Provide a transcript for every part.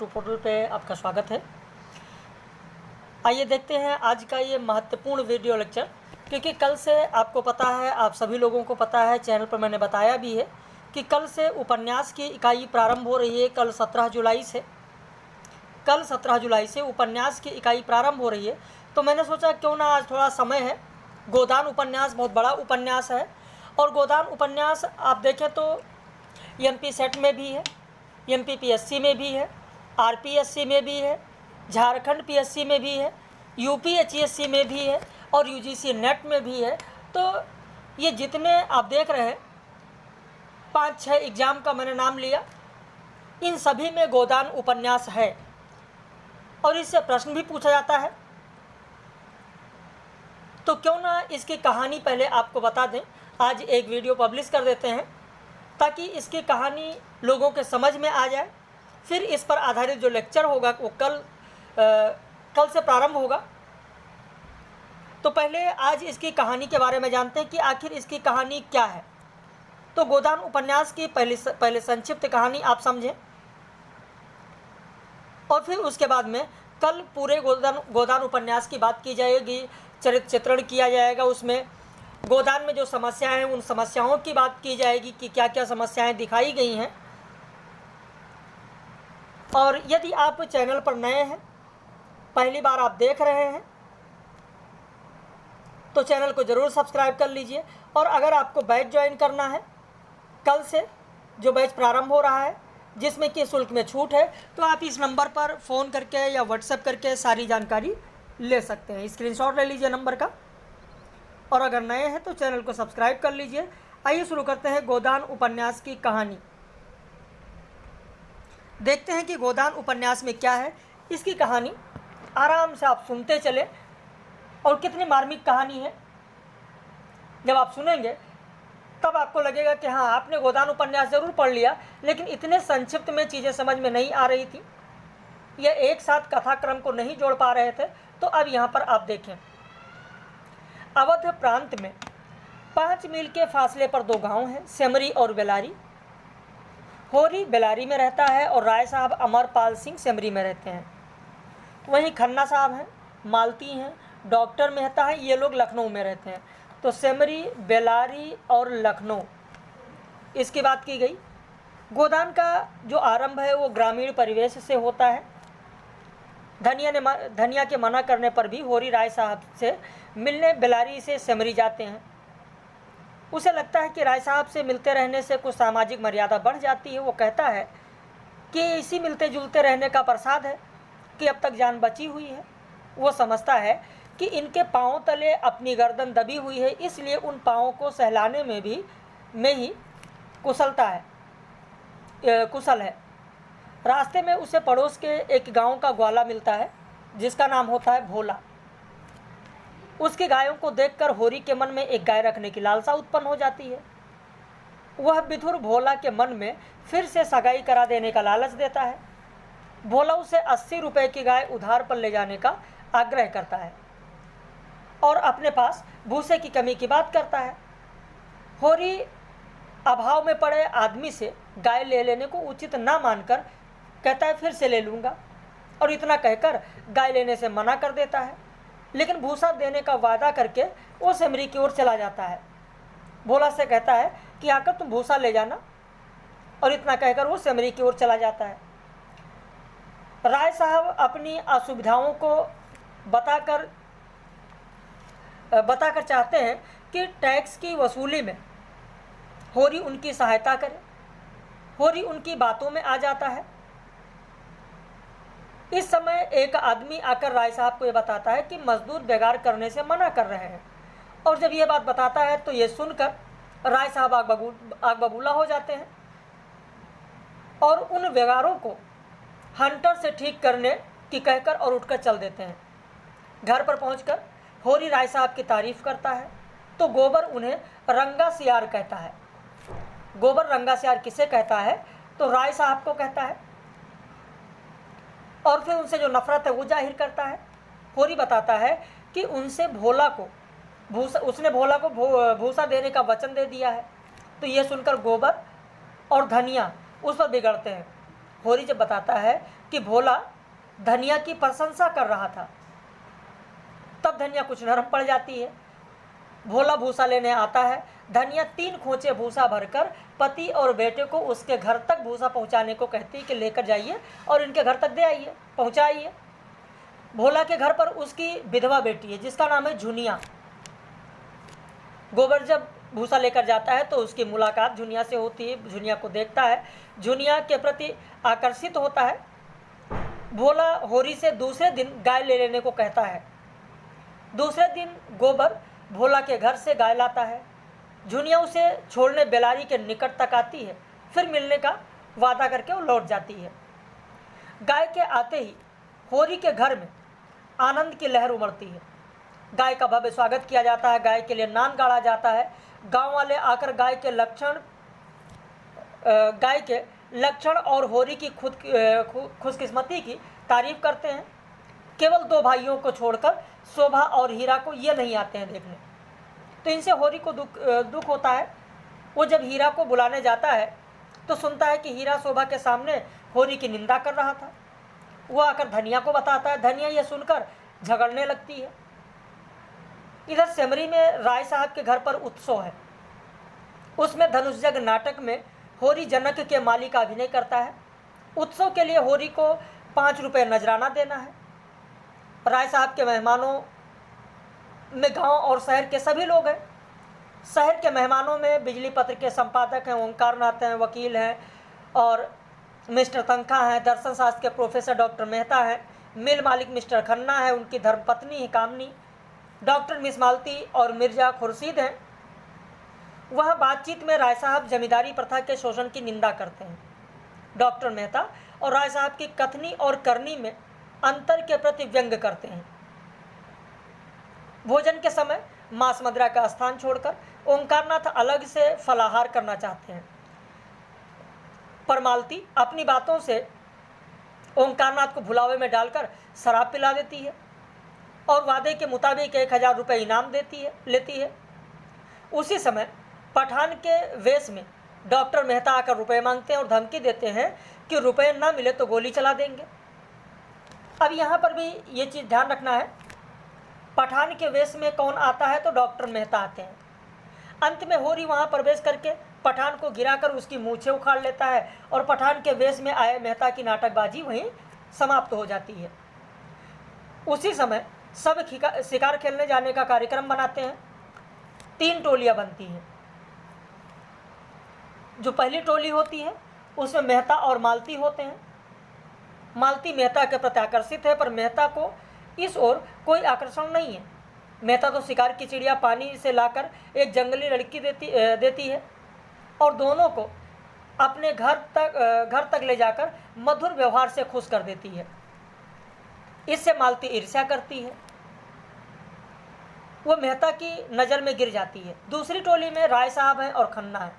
YouTube portal पे आपका स्वागत है। आइए देखते हैं आज का ये महत्वपूर्ण वीडियो लेक्चर, क्योंकि कल से आपको पता है, आप सभी लोगों को पता है, चैनल पर मैंने बताया भी है कि कल से उपन्यास की इकाई प्रारंभ हो रही है। कल 17 जुलाई से उपन्यास की इकाई प्रारंभ हो रही है। तो मैंने सोचा क्यों ना आज थोड़ा समय है, गोदान उपन्यास बहुत बड़ा उपन्यास है और गोदान उपन्यास आप देखें तो एमपी सेट में भी है, एमपी पीएससी में भी है, आरपीएससी में भी है, झारखंड पीएससी में भी है, यूपी एचईएससी में भी है और यूजीसी नेट में भी है। तो ये जितने आप देख रहे हैं 5-6 एग्ज़ाम का मैंने नाम लिया, इन सभी में गोदान उपन्यास है और इससे प्रश्न भी पूछा जाता है। तो क्यों ना इसकी कहानी पहले आपको बता दें। आज एक वीडियो पब्लिश कर देते हैं ताकि इसकी कहानी लोगों के समझ में आ जाए। फिर इस पर आधारित जो लेक्चर होगा वो कल से प्रारंभ होगा। तो पहले आज इसकी कहानी के बारे में जानते हैं कि आखिर इसकी कहानी क्या है। तो गोदान उपन्यास की पहले संक्षिप्त कहानी आप समझें और फिर उसके बाद में कल पूरे गोदान उपन्यास की बात की जाएगी, चरित्र चित्रण किया जाएगा। उसमें गोदान में जो समस्याएं हैं उन समस्याओं की बात की जाएगी कि क्या क्या समस्याएं दिखाई गई हैं। और यदि आप चैनल पर नए हैं, पहली बार आप देख रहे हैं, तो चैनल को ज़रूर सब्सक्राइब कर लीजिए। और अगर आपको बैच ज्वाइन करना है, कल से जो बैच प्रारंभ हो रहा है जिसमें कि शुल्क में छूट है, तो आप इस नंबर पर फ़ोन करके या व्हाट्सएप करके सारी जानकारी ले सकते हैं। स्क्रीनशॉट ले लीजिए नंबर का। और अगर नए हैं तो चैनल को सब्सक्राइब कर लीजिए। आइए शुरू करते हैं गोदान उपन्यास की कहानी। देखते हैं कि गोदान उपन्यास में क्या है। इसकी कहानी आराम से आप सुनते चले और कितनी मार्मिक कहानी है। जब आप सुनेंगे तब आपको लगेगा कि हाँ, आपने गोदान उपन्यास ज़रूर पढ़ लिया, लेकिन इतने संक्षिप्त में चीज़ें समझ में नहीं आ रही थी, ये एक साथ कथाक्रम को नहीं जोड़ पा रहे थे। तो अब यहाँ पर आप देखें, अवध प्रांत में 5 मील के फासले पर 2 गांव हैं, सेमरी और बेलारी। होरी बेलारी में रहता है और राय साहब अमरपाल सिंह सेमरी में रहते हैं। वहीं खन्ना साहब हैं, मालती हैं, डॉक्टर मेहता हैं, ये लोग लखनऊ में रहते हैं। तो सेमरी, बेलारी और लखनऊ, इसकी बात की गई। गोदान का जो आरंभ है वो ग्रामीण परिवेश से होता है। धनिया के मना करने पर भी होरी राय साहब से मिलने बेलारी से सेमरी जाते हैं। उसे लगता है कि राय साहब से मिलते रहने से कुछ सामाजिक मर्यादा बढ़ जाती है। वो कहता है कि इसी मिलते जुलते रहने का प्रसाद है कि अब तक जान बची हुई है। वो समझता है कि इनके पाँव तले अपनी गर्दन दबी हुई है, इसलिए उन पाँवों को सहलाने में ही कुशल है। रास्ते में उसे पड़ोस के एक गांव का ग्वाला मिलता है जिसका नाम होता है भोला। उसकी गायों को देखकर होरी के मन में एक गाय रखने की लालसा उत्पन्न हो जाती है। वह विधुर भोला के मन में फिर से सगाई करा देने का लालच देता है। भोला उसे 80 रुपये की गाय उधार पर ले जाने का आग्रह करता है और अपने पास भूसे की कमी की बात करता है। होरी अभाव में पड़े आदमी से गाय ले लेने को उचित ना मानकर कहता है फिर से ले लूँगा, और इतना कहकर गाय लेने से मना कर देता है। लेकिन भूसा देने का वादा करके वो सेमरी की ओर चला जाता है। भोला से कहता है कि आकर तुम भूसा ले जाना, और इतना कहकर वो सेमरी की ओर चला जाता है। राय साहब अपनी असुविधाओं को बताकर चाहते हैं कि टैक्स की वसूली में होरी उनकी सहायता करे। होरी उनकी बातों में आ जाता है। इस समय एक आदमी आकर राय साहब को ये बताता है कि मजदूर बेगार करने से मना कर रहे हैं, और जब ये बात बताता है तो ये सुनकर राय साहब आग बबूला हो जाते हैं और उन बेगारों को हंटर से ठीक करने की कहकर और उठकर चल देते हैं। घर पर पहुंचकर होरी राय साहब की तारीफ करता है तो गोबर उन्हें रंगा सियार कहता है। गोबर रंगा सियार किसे कहता है तो राय साहब को कहता है, और फिर उनसे जो नफरत है वो जाहिर करता है। होरी बताता है कि उसने भोला को भूसा देने का वचन दे दिया है। तो ये सुनकर गोबर और धनिया उस पर बिगड़ते हैं। होरी जब बताता है कि भोला धनिया की प्रशंसा कर रहा था, तब धनिया कुछ नरम पड़ जाती है। भोला भूसा लेने आता है। धनिया 3 खोंचे भूसा भरकर पति और बेटे को उसके घर तक भूसा पहुंचाने को कहती है कि लेकर जाइए और इनके घर तक दे आइए, पहुंचाइए। भोला के घर पर उसकी विधवा बेटी है जिसका नाम है झुनिया। गोबर जब भूसा लेकर जाता है तो उसकी मुलाकात झुनिया से होती है। झुनिया को देखता है, झुनिया के प्रति आकर्षित होता है। भोला होरी से दूसरे दिन गाय ले लेने को कहता है। दूसरे दिन गोबर भोला के घर से गाय लाता है। झुनिया उसे छोड़ने बेलारी के निकट तक आती है, फिर मिलने का वादा करके वो लौट जाती है। गाय के आते ही होरी के घर में आनंद की लहर उमड़ती है। गाय का भव्य स्वागत किया जाता है, गाय के लिए नाम गाड़ा जाता है। गांव वाले आकर गाय के लक्षण और होरी की खुशकिस्मती की तारीफ करते हैं। केवल 2 भाइयों को छोड़कर शोभा और हीरा को ये नहीं आते हैं देखने। तो इनसे होरी को दुख होता है। वो जब हीरा को बुलाने जाता है तो सुनता है कि हीरा शोभा के सामने होरी की निंदा कर रहा था। वो आकर धनिया को बताता है। धनिया ये सुनकर झगड़ने लगती है। इधर सेमरी में राय साहब के घर पर उत्सव है। उसमें धनुषजग नाटक में होरी जनक के माली का अभिनय करता है। उत्सव के लिए होरी को 5 रुपये नजराना देना है। राय साहब के मेहमानों में गांव और शहर के सभी लोग हैं। शहर के मेहमानों में बिजली पत्र के संपादक हैं, ओंकार नाथ हैं, वकील हैं और मिस्टर तंखा हैं, दर्शन शास्त्र के प्रोफेसर डॉक्टर मेहता हैं, मिल मालिक मिस्टर खन्ना है, उनकी धर्मपत्नी है कामनी, डॉक्टर मिस मालती और मिर्जा खुर्शीद हैं। वह बातचीत में राय साहब जमींदारी प्रथा के शोषण की निंदा करते हैं। डॉक्टर मेहता और राय साहब की कथनी और करनी में अंतर के प्रति व्यंग करते हैं। भोजन के समय मांस मदिरा का स्थान छोड़कर ओंकारनाथ अलग से फलाहार करना चाहते हैं। पर मालती अपनी बातों से ओंकारनाथ को भुलावे में डालकर शराब पिला देती है और वादे के मुताबिक 1000 रुपये इनाम लेती है। उसी समय पठान के वेश में डॉक्टर मेहता आकर रुपए मांगते हैं और धमकी देते हैं कि रुपए ना मिले तो गोली चला देंगे। अब यहाँ पर भी ये चीज़ ध्यान रखना है, पठान के वेश में कौन आता है तो डॉक्टर मेहता आते हैं। अंत में होरी वहाँ प्रवेश करके पठान को गिराकर उसकी मूछें उखाड़ लेता है और पठान के वेश में आए मेहता की नाटकबाजी वहीं समाप्त हो जाती है। उसी समय सब शिकार खेलने जाने का कार्यक्रम बनाते हैं। 3 टोलियां बनती हैं। जो पहली टोली होती है उसमें मेहता और मालती होते हैं। मालती मेहता के प्रति आकर्षित है पर मेहता को इस ओर कोई आकर्षण नहीं है। मेहता तो शिकार की चिड़िया पानी से लाकर एक जंगली लड़की देती है और दोनों को अपने घर तक ले जाकर मधुर व्यवहार से खुश कर देती है। इससे मालती ईर्ष्या करती है, वो मेहता की नज़र में गिर जाती है। दूसरी टोली में राय साहब हैं और खन्ना है।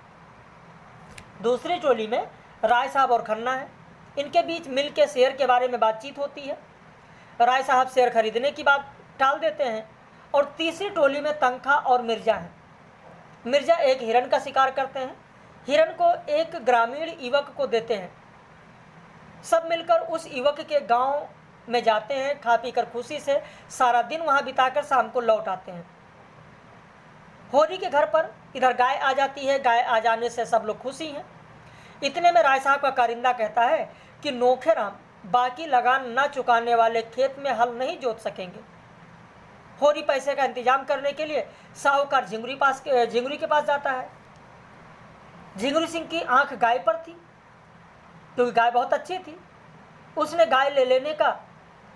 दूसरी टोली में राय साहब और खन्ना है। इनके बीच मिल के शेयर के बारे में बातचीत होती है। राय साहब शेयर खरीदने की बात टाल देते हैं। और तीसरी टोली में तंखा और मिर्जा हैं। मिर्जा एक हिरण का शिकार करते हैं। हिरण को एक ग्रामीण युवक को देते हैं। सब मिलकर उस युवक के गांव में जाते हैं। खा पी कर खुशी से सारा दिन वहां बिताकर शाम को लौट आते हैं। होरी के घर पर इधर गाय आ जाती है। गाय आ जाने से सब लोग खुशी हैं। इतने में राय साहब का कारिंदा कहता है कि नोखेराम बाकी लगान न चुकाने वाले खेत में हल नहीं जोत सकेंगे। होरी पैसे का इंतजाम करने के लिए साहूकार झिंगुरी के पास जाता है। झिंगुरी सिंह की आंख गाय पर थी क्योंकि गाय बहुत अच्छी थी। उसने गाय ले लेने का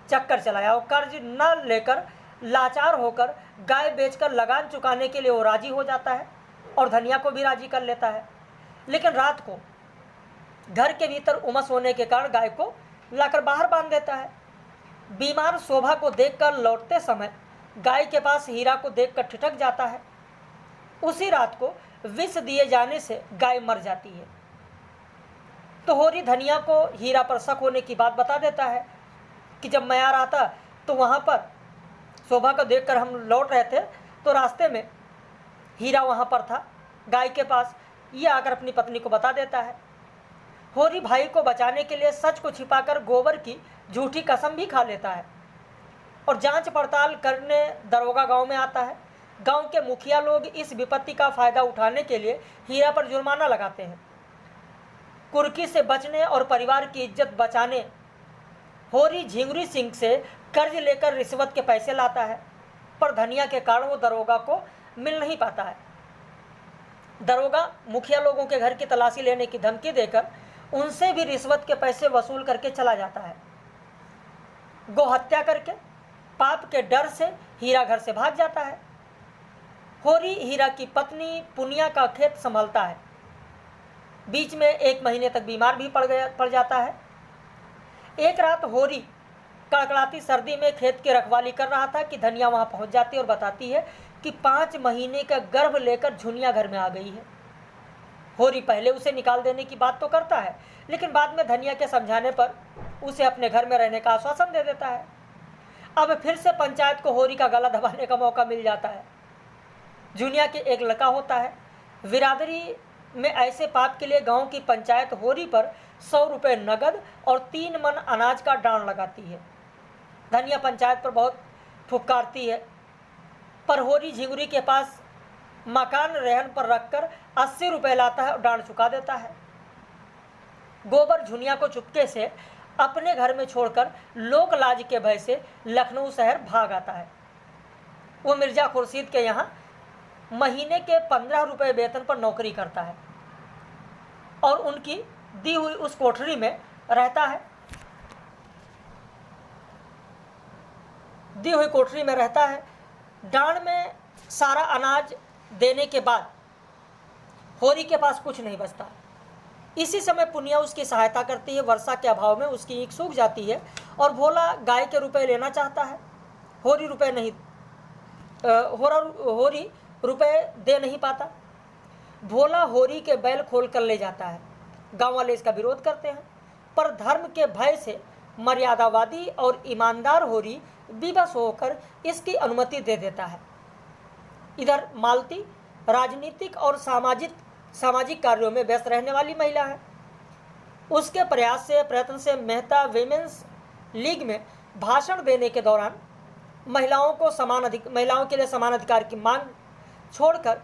चक्कर चलाया और कर्ज न लेकर लाचार होकर गाय बेचकर लगान चुकाने के लिए वो राजी हो जाता है और धनिया को भी राजी कर लेता है। लेकिन रात को घर के भीतर उमस होने के कारण गाय को लाकर बाहर बांध देता है। बीमार शोभा को देखकर लौटते समय गाय के पास हीरा को देखकर ठिठक जाता है। उसी रात को विष दिए जाने से गाय मर जाती है। तो होरी धनिया को हीरा पर शक होने की बात बता देता है कि जब मैं आ रहा था तो वहाँ पर शोभा को देखकर हम लौट रहे थे तो रास्ते में हीरा वहाँ पर था गाय के पास। ये आकर अपनी पत्नी को बता देता है। होरी भाई को बचाने के लिए सच को छिपाकर गोबर की झूठी कसम भी खा लेता है और जांच पड़ताल करने दरोगा गांव में आता है। गांव के मुखिया लोग इस विपत्ति का फायदा उठाने के लिए हीरा पर जुर्माना लगाते हैं। कुर्की से बचने और परिवार की इज्जत बचाने होरी झिंगुरी सिंह से कर्ज लेकर रिश्वत के पैसे लाता है, पर धनिया के कारण वो दरोगा को मिल नहीं पाता है। दरोगा मुखिया लोगों के घर की तलाशी लेने की धमकी देकर उनसे भी रिश्वत के पैसे वसूल करके चला जाता है। गोहत्या करके पाप के डर से हीरा घर से भाग जाता है। होरी हीरा की पत्नी पुनिया का खेत संभालता है। बीच में 1 महीने तक बीमार भी पड़ जाता है। एक रात होरी कड़कड़ाती सर्दी में खेत की रखवाली कर रहा था कि धनिया वहां पहुंच जाती है और बताती है कि 5 महीने का गर्भ लेकर झुनिया घर में आ गई है। होरी पहले उसे निकाल देने की बात तो करता है, लेकिन बाद में धनिया के समझाने पर उसे अपने घर में रहने का आश्वासन दे देता है। अब फिर से पंचायत को होरी का गला दबाने का मौका मिल जाता है। झुनिया के एक लड़का होता है। बिरादरी में ऐसे पाप के लिए गांव की पंचायत होरी पर 100 रुपये नगद और 3 मन अनाज का डांड लगाती है। धनिया पंचायत पर बहुत फुफकारती है, पर होरी झिंगुरी के पास मकान रहन पर रखकर 80 रुपये लाता है और डांड चुका देता है। गोबर झुनिया को चुपके से अपने घर में छोड़कर लोक लाज के भय से लखनऊ शहर भाग आता है। वो मिर्जा खुर्शीद के यहाँ महीने के 15 रुपये वेतन पर नौकरी करता है और उनकी दी हुई उस कोठरी में रहता है। डांड में सारा अनाज देने के बाद होरी के पास कुछ नहीं बचता। इसी समय पुनिया उसकी सहायता करती है। वर्षा के अभाव में उसकी ईख सूख जाती है और भोला गाय के रुपए लेना चाहता है। होरी रुपए दे नहीं पाता। भोला होरी के बैल खोल कर ले जाता है। गांव वाले इसका विरोध करते हैं, पर धर्म के भय से मर्यादावादी और ईमानदार होरी विवश होकर इसकी अनुमति दे देता है। इधर मालती राजनीतिक और सामाजिक कार्यों में व्यस्त रहने वाली महिला है। उसके प्रयत्न से मेहता विमेंस लीग में भाषण देने के दौरान महिलाओं के लिए समान अधिकार की मांग छोड़कर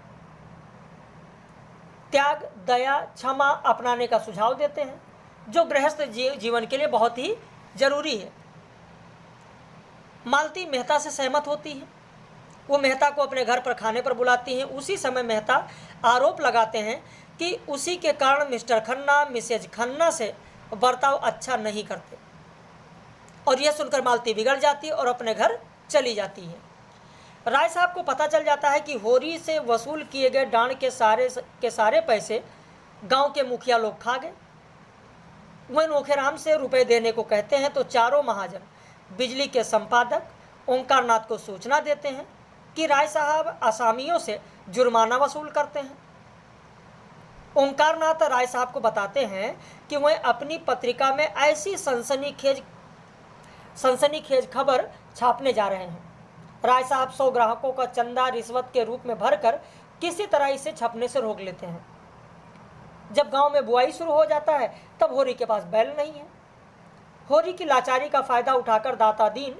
त्याग, दया, क्षमा अपनाने का सुझाव देते हैं, जो गृहस्थ जीवन के लिए बहुत ही जरूरी है। मालती मेहता से सहमत होती है। वो मेहता को अपने घर पर खाने पर बुलाती हैं। उसी समय मेहता आरोप लगाते हैं कि उसी के कारण मिस्टर खन्ना मिसेज खन्ना से बर्ताव अच्छा नहीं करते, और यह सुनकर मालती बिगड़ जाती है और अपने घर चली जाती है। राय साहब को पता चल जाता है कि होरी से वसूल किए गए डांड के सारे पैसे गांव के मुखिया लोग खा गए। वह नोखेराम से रुपए देने को कहते हैं तो चारों महाजन बिजली के संपादक ओंकारनाथ को सूचना देते हैं कि राय साहब आसामियों से जुर्माना वसूल करते हैं। ओंकारनाथ राय साहब को बताते हैं कि वह अपनी पत्रिका में ऐसी सनसनीखेज खबर छापने जा रहे हैं। राय साहब 100 ग्राहकों का चंदा रिश्वत के रूप में भरकर किसी तरह इसे छपने से रोक लेते हैं। जब गांव में बुआई शुरू हो जाता है तब होरी के पास बैल नहीं है। होरी की लाचारी का फायदा उठाकर दाता दीन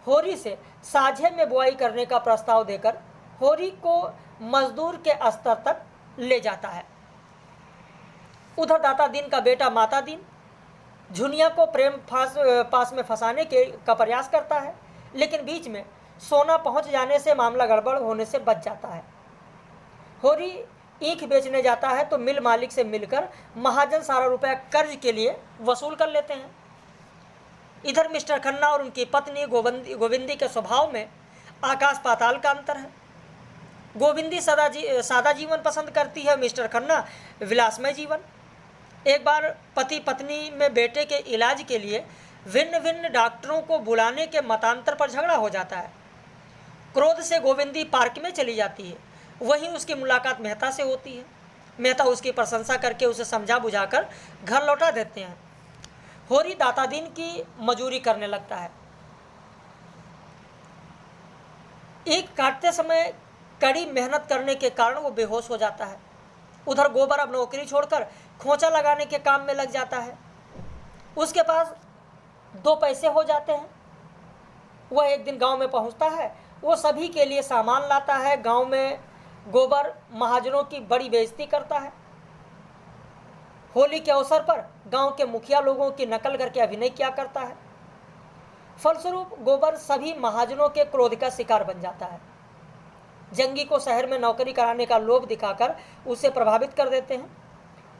होरी से साझे में बुआई करने का प्रस्ताव देकर होरी को मजदूर के स्तर तक ले जाता है। उधर दाता दीन का बेटा माता दीन झुनिया को प्रेम पास में फंसाने का प्रयास करता है, लेकिन बीच में सोना पहुंच जाने से मामला गड़बड़ होने से बच जाता है। होरी ईख बेचने जाता है तो मिल मालिक से मिलकर महाजन सारा रुपया कर्ज के लिए वसूल कर लेते हैं। इधर मिस्टर खन्ना और उनकी पत्नी गोविंदी के स्वभाव में आकाश पाताल का अंतर है। गोविंदी सादा जीवन पसंद करती है, मिस्टर खन्ना विलासमय जीवन। एक बार पति पत्नी में बेटे के इलाज के लिए भिन्न भिन्न डॉक्टरों को बुलाने के मतांतर पर झगड़ा हो जाता है। क्रोध से गोविंदी पार्क में चली जाती है। वहीं उसकी मुलाकात मेहता से होती है। मेहता उसकी प्रशंसा करके उसे समझा बुझाकर घर लौटा देते हैं। होरी दाता दीन की मजूरी करने लगता है। ईख काटते समय कड़ी मेहनत करने के कारण वो बेहोश हो जाता है। उधर गोबर अब नौकरी छोड़कर खोंचा लगाने के काम में लग जाता है। उसके पास 2 पैसे हो जाते हैं। वह एक दिन गांव में पहुंचता है, वो सभी के लिए सामान लाता है। गांव में गोबर महाजनों की बड़ी बेइज्जती करता है। होली के अवसर पर गांव के मुखिया लोगों की नकल करके अभिनय किया करता है। फलस्वरूप गोबर सभी महाजनों के क्रोध का शिकार बन जाता है। जंगी को शहर में नौकरी कराने का लोभ दिखाकर उसे प्रभावित कर देते हैं।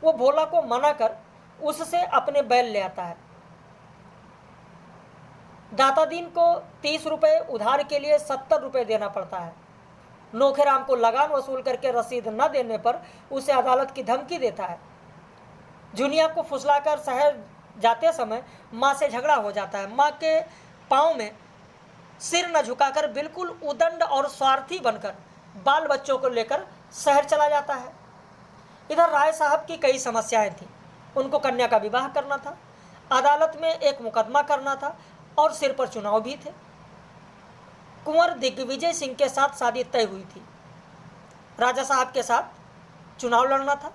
वो भोला को मना कर उससे अपने बैल ले आता है। दाता दीन को 30 रुपये उधार के लिए 70 रुपये देना पड़ता है। नोखेराम को लगान वसूल करके रसीद न देने पर उसे अदालत की धमकी देता है। जुनिया को फुसलाकर शहर जाते समय माँ से झगड़ा हो जाता है। माँ के पाँव में सिर न झुकाकर बिल्कुल उदंड और स्वार्थी बनकर बाल बच्चों को लेकर शहर चला जाता है। इधर राय साहब की कई समस्याएं थीं। उनको कन्या का विवाह करना था, अदालत में एक मुकदमा करना था और सिर पर चुनाव भी थे। कुंवर दिग्विजय सिंह के साथ शादी तय हुई थी। राजा साहब के साथ चुनाव लड़ना था।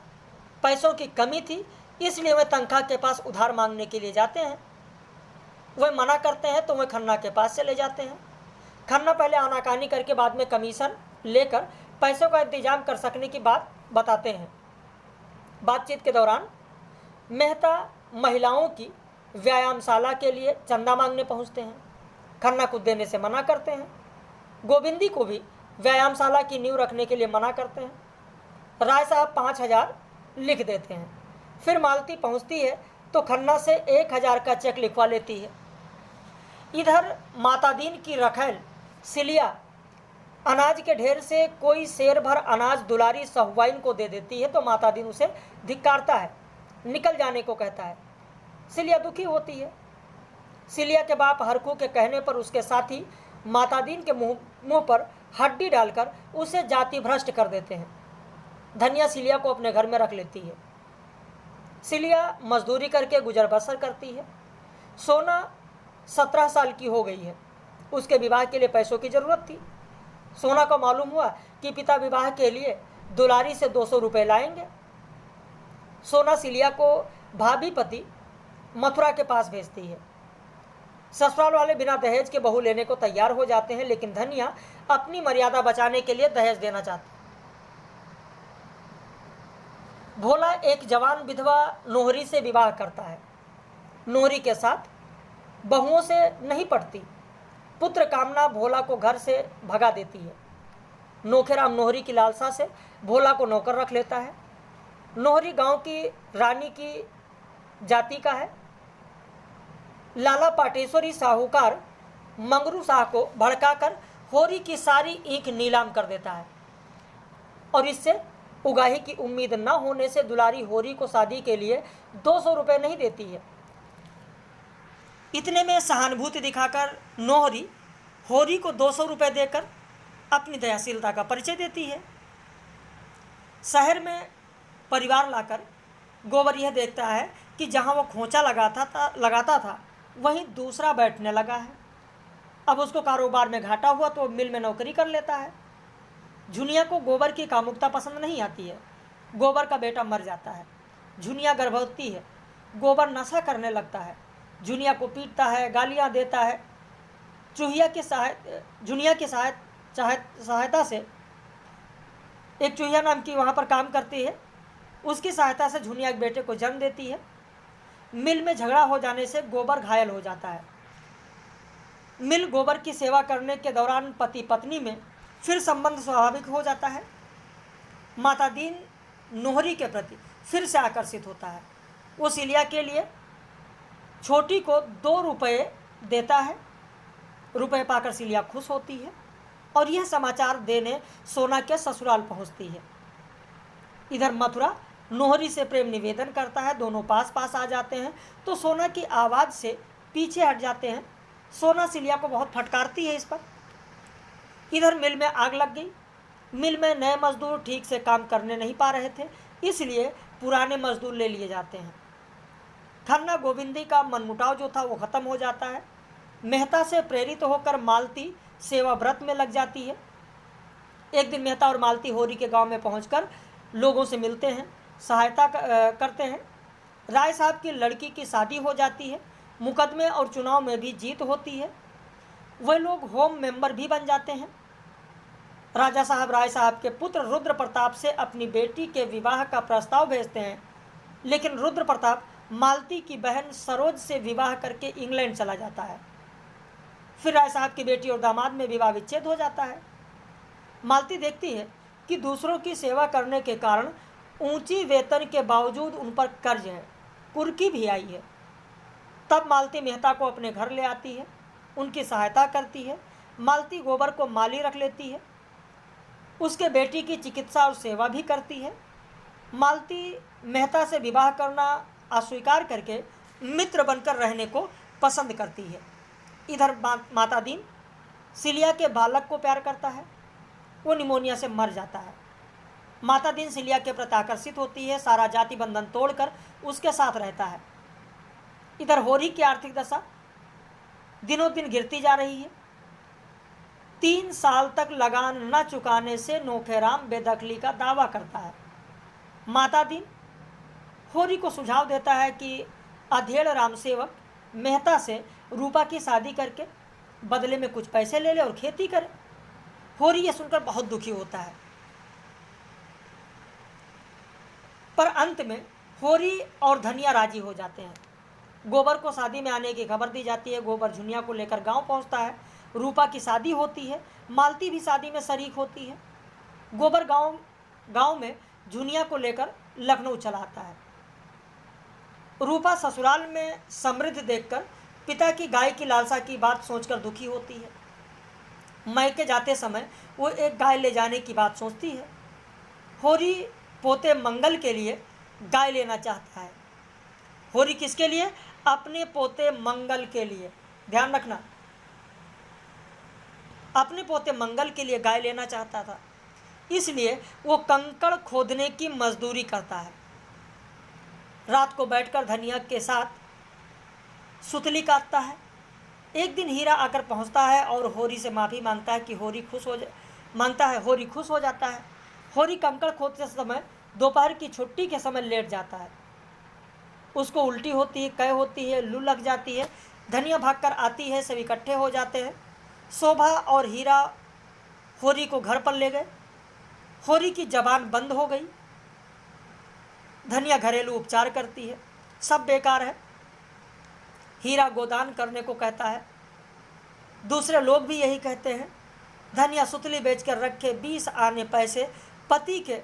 पैसों की कमी थी, इसलिए वे तनख्वाह के पास उधार मांगने के लिए जाते हैं। वे मना करते हैं तो वे खन्ना के पास चले जाते हैं। खन्ना पहले आनाकानी करके बाद में कमीशन लेकर पैसों का इंतजाम कर सकने की बात बताते हैं। बातचीत के दौरान मेहता महिलाओं की व्यायामशाला के लिए चंदा मांगने पहुंचते हैं। खन्ना को देने से मना करते हैं। गोविंदी को भी व्यायामशाला की नींव रखने के लिए मना करते हैं। राय साहब 5000 लिख देते हैं। फिर मालती पहुंचती है तो खन्ना से 1000 का चेक लिखवा लेती है। इधर मातादीन की रखैल सिलिया अनाज के ढेर से कोई शेर भर अनाज दुलारी सहुआइन को दे देती है तो मातादीन उसे धिक्कारता है, निकल जाने को कहता है। सिलिया दुखी होती है। सिलिया के बाप हरखू के कहने पर उसके साथी मातादीन के मुंह पर हड्डी डालकर उसे जाति भ्रष्ट कर देते हैं। धनिया सिलिया को अपने घर में रख लेती है। सिलिया मजदूरी करके गुजर बसर करती है। सोना 17 साल की हो गई है। उसके विवाह के लिए पैसों की ज़रूरत थी। सोना को मालूम हुआ कि पिता विवाह के लिए दुलारी से 200 रुपये लाएंगे। सोना सिलिया को भाभी पति मथुरा के पास भेजती है। ससुराल वाले बिना दहेज के बहू लेने को तैयार हो जाते हैं, लेकिन धनिया अपनी मर्यादा बचाने के लिए दहेज देना चाहती है। भोला एक जवान विधवा नोहरी से विवाह करता है। नोहरी के साथ बहुओं से नहीं पटती। पुत्र कामना भोला को घर से भगा देती है। नोखेराम नोहरी की लालसा से भोला को नौकर रख लेता है। नोहरी गांव की रानी की जाति का है। लाला पाटेश्वरी साहूकार मंगरू शाह को भड़काकर होरी की सारी ईंख नीलाम कर देता है और इससे उगाही की उम्मीद न होने से दुलारी होरी को शादी के लिए 200 रुपये नहीं देती है। इतने में सहानुभूति दिखाकर नोहरी होरी को 200 रुपये देकर अपनी दयाशीलता का परिचय देती है। शहर में परिवार लाकर गोबर यह देखता है कि जहां वो खोंचा लगाता था वहीं दूसरा बैठने लगा है। अब उसको कारोबार में घाटा हुआ तो मिल में नौकरी कर लेता है। झुनिया को गोबर की कामुकता पसंद नहीं आती है। गोबर का बेटा मर जाता है। झुनिया गर्भवती है। गोबर नशा करने लगता है। झुनिया को पीटता है, गालियां देता है। झुनिया की सहायता से एक चूहिया नाम की वहाँ पर काम करती है। उसकी सहायता से झुनिया एक बेटे को जन्म देती है। मिल में झगड़ा हो जाने से गोबर घायल हो जाता है। मिल गोबर की सेवा करने के दौरान पति पत्नी में फिर संबंध स्वाभाविक हो जाता है। माता दीन नोहरी के प्रति फिर से आकर्षित होता है। वो सिलिया के लिए छोटी को 2 रुपये देता है। रुपये पाकर सिलिया खुश होती है और यह समाचार देने सोना के ससुराल पहुंचती है। इधर मथुरा नोहरी से प्रेम निवेदन करता है। दोनों पास पास आ जाते हैं तो सोना की आवाज़ से पीछे हट जाते हैं। सोना सिलिया को बहुत फटकारती है इस पर। इधर मिल में आग लग गई। मिल में नए मजदूर ठीक से काम करने नहीं पा रहे थे, इसलिए पुराने मजदूर ले लिए जाते हैं। खन्ना गोविंदी का मनमुटाव जो था वो ख़त्म हो जाता है। मेहता से प्रेरित होकर मालती सेवा व्रत में लग जाती है। एक दिन मेहता और मालती होरी के गांव में पहुंचकर लोगों से मिलते हैं। सहायता करते हैं। राय साहब की लड़की की शादी हो जाती है, मुकदमे और चुनाव में भी जीत होती है, वे लोग होम मेंबर भी बन जाते हैं। राजा साहब राय साहब के पुत्र रुद्र प्रताप से अपनी बेटी के विवाह का प्रस्ताव भेजते हैं, लेकिन रुद्र प्रताप मालती की बहन सरोज से विवाह करके इंग्लैंड चला जाता है। फिर राय साहब की बेटी और दामाद में विवाह विच्छेद हो जाता है। मालती देखती है कि दूसरों की सेवा करने के कारण ऊंची वेतन के बावजूद उन पर कर्ज है, कुर्की भी आई है। तब मालती मेहता को अपने घर ले आती है, उनकी सहायता करती है। मालती गोबर को माली रख लेती है, उसके बेटी की चिकित्सा और सेवा भी करती है। मालती मेहता से विवाह करना अस्वीकार करके मित्र बनकर रहने को पसंद करती है। इधर माता दीन सिलिया के बालक को प्यार करता है, वो निमोनिया से मर जाता है। माता दीन सिलिया के प्रति आकर्षित होती है, सारा जाति बंधन तोड़कर उसके साथ रहता है। इधर होरी की आर्थिक दशा दिनों दिन गिरती जा रही है। 3 साल तक लगान न चुकाने से नोखेराम बेदखली का दावा करता है। माता दीन होरी को सुझाव देता है कि अधेड़ राम सेवक मेहता से रूपा की शादी करके बदले में कुछ पैसे ले ले और खेती करे। होरी ये सुनकर बहुत दुखी होता है, पर अंत में होरी और धनिया राजी हो जाते हैं। गोबर को शादी में आने की खबर दी जाती है। गोबर झुनिया को लेकर गांव पहुंचता है। रूपा की शादी होती है, मालती भी शादी में शरीक होती है। गोबर गांव में झुनिया को लेकर लखनऊ चला आता है। रूपा ससुराल में समृद्ध देखकर पिता की गाय की लालसा की बात सोचकर दुखी होती है। मैके जाते समय वो एक गाय ले जाने की बात सोचती है। होरी पोते मंगल के लिए गाय लेना चाहता है। होरी किसके लिए? अपने पोते मंगल के लिए। ध्यान रखना, अपने पोते मंगल के लिए गाय लेना चाहता था, इसलिए वो कंकड़ खोदने की मजदूरी करता है। रात को बैठकर धनिया के साथ सुतली काटता है। एक दिन हीरा आकर पहुंचता है और होरी से माफ़ी मांगता है कि होरी खुश हो जाता है। होरी कंकड़ खोदते समय दोपहर की छुट्टी के समय लेट जाता है। उसको उल्टी होती है, कै होती है, लू लग जाती है। धनिया भागकर आती है, सब इकट्ठे हो जाते हैं। शोभा और हीरा होरी को घर पर ले गए। होरी की जबान बंद हो गई। धनिया घरेलू उपचार करती है, सब बेकार है। हीरा गोदान करने को कहता है, दूसरे लोग भी यही कहते हैं। धनिया सुतली बेचकर रखे 20 आने पैसे पति के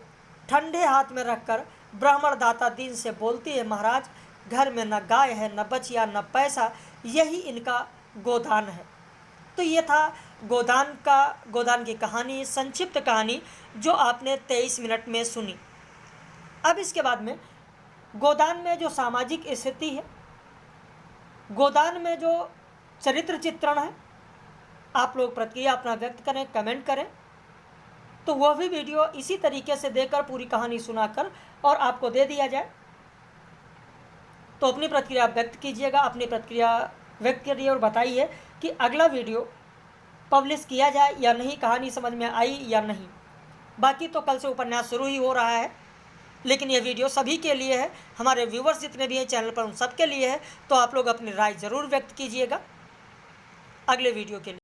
ठंडे हाथ में रखकर ब्राह्मण दाता दीन से बोलती है, महाराज घर में न गाय है, न बचिया, न पैसा, यही इनका गोदान है। तो ये था गोदान की कहानी, संक्षिप्त कहानी जो आपने 23 मिनट में सुनी। अब इसके बाद में गोदान में जो सामाजिक स्थिति है, गोदान में जो चरित्र चित्रण है, आप लोग प्रतिक्रिया अपना व्यक्त करें, कमेंट करें। तो वह भी वीडियो इसी तरीके से देकर पूरी कहानी सुनाकर और आपको दे दिया जाए। तो अपनी प्रतिक्रिया व्यक्त कीजिएगा, अपनी प्रतिक्रिया व्यक्त करिए और बताइए कि अगला वीडियो पब्लिश किया जाए या नहीं, कहानी समझ में आई या नहीं। बाकी तो कल से उपन्यास शुरू ही हो रहा है, लेकिन यह वीडियो सभी के लिए है, हमारे व्यूवर्स जितने भी हैं चैनल पर उन सब के लिए है। तो आप लोग अपनी राय ज़रूर व्यक्त कीजिएगा अगले वीडियो के लिए।